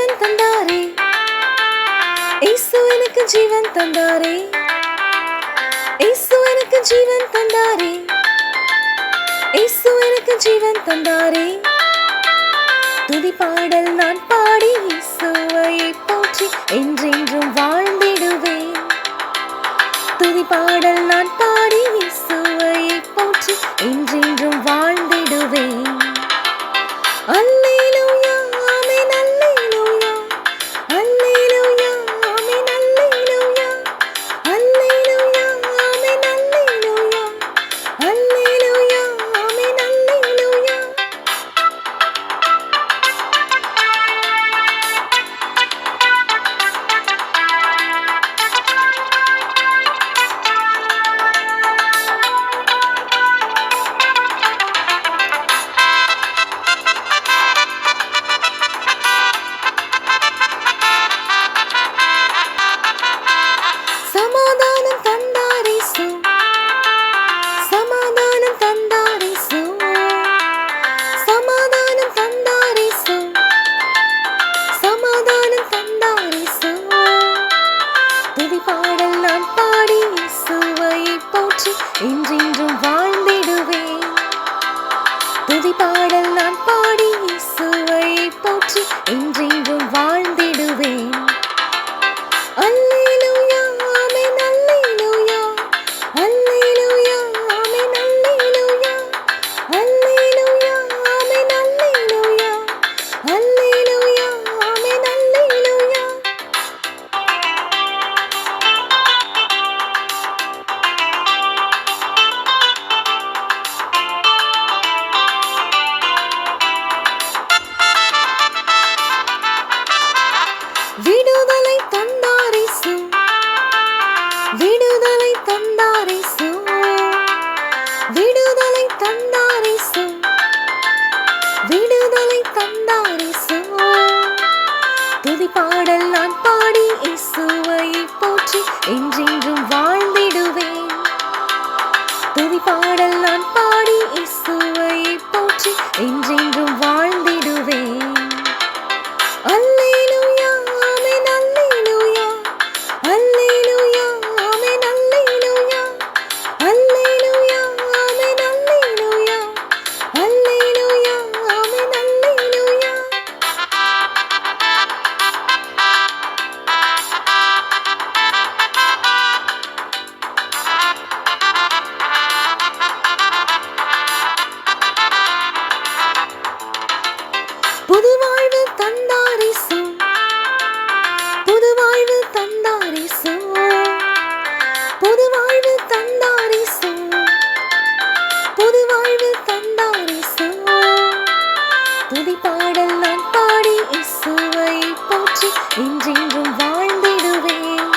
ஜீவன் தந்தாரே, இயேசு எனக்கு ஜீவன் தந்தாரே, இயேசு எனக்கு ஜீவன் தந்தாரே, இயேசு எனக்கு ஜீவன் தந்தாரே. துதி பாடல் நான் பாடி இயேசுவை போற்றி என்றென்றும் வாழ்ந்திடுவேன். துதி பாடல் நான் பாடி இயேசுவை போற்றி என்றென்றும் வாழ்ந்திடுவேன். அல்லேலூயா ஆமென் அல்லேலூயா, அல்லேலூயா ஆமென் அல்லேலூயா, அல்லேலூயா ஆமென் அல்லேலூயா, அல்லேலூயா ஆமென் அல்லேலூயா. சமாதானம் தந்தாரேசு, சமாதானம் தந்தாரேசு, சமாதானம் தந்தாரேசு, சமாதானம் தந்தாரேசு. துதி பாடல் நான் பாடி இயேசுவை போற்றி என்றென்றும் வாழ்ந்திடுவேன். துதி பாடல் நான் பாடி இயேசுவை போற்றி என்றென்றும் வாழ்ந்திடுவேன். அல்லேலூயா ஆமென் அல்லேலூயா, அல்லேலூயா ஆமென் அல்லேலூயா, அல்லேலூயா ஆமென் அல்லேலூயா, அல்லேலூயா ஆமென் அல்லேலூயா. விடுதலை தந்தாரேசு, விடுதலை தந்தாரேசு, விடுதலை தந்தாரேசு, விடுதலை தந்தாரேசு. துதி பாடல் நான் பாடி இயேசுவை போற்றி என்றென்றும் வாழ்ந்திடுவேன். துதி பாடல் நான் பாடி இயேசுவை போற்றி என்றென்றும் வாழ்ந்திடுவேன். அல்லேலூயா ஆமென் அல்லேலூயா, அல்லேலூயா ஆமென் அல்லேலூயா, அல்லேலூயா ஆமென் அல்லேலூயா, அல்லேலூயா ஆமென் அல்லேலூயா. புது வாழ்வு தந்தாரேசு, புது வாழ்வு தந்தாரேசு, புது வாழ்வு தந்தாரேசு, புது வாழ்வு தந்தாரேசு. துதி பாடல் நான் பாடி இயேசுவை போற்றி என்றென்றும் வாழ்ந்திடுவேன்.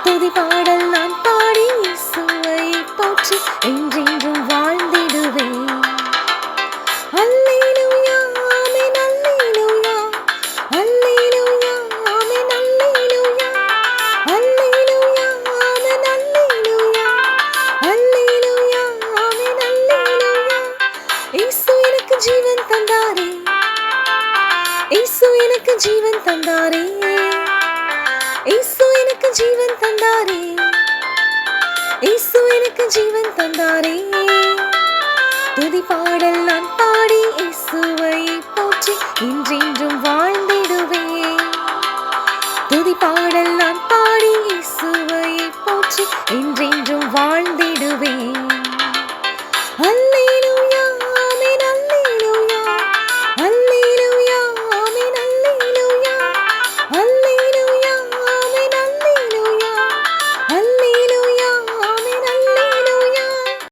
துதி பாடல் நான் பாடி இயேசுவை போற்றி என்றென்றும் வாழ்ந்திடுவேன். அல்லேலூயா ஆமென் அல்லேலூயா, அல்லேலூயா ஆமென் அல்லேலூயா, அல்லேலூயா ஆமென் அல்லேலூயா, அல்லேலூயா ஆமென் அல்லேலூயா. இயேசு எனக்கு ஜீவன் தந்தாரே, இயேசு எனக்கு ஜீவன் தந்தாரே, இயேசு எனக்கு ஜீவன் தந்தாரே, இயேசு எனக்கு ஜீவன் தந்தாரே. துதி பாடல் நான் பாடி இயேசுவை போற்றி என்றென்றும் வாழ்ந்திடுவேன். துதி பாடல் நான்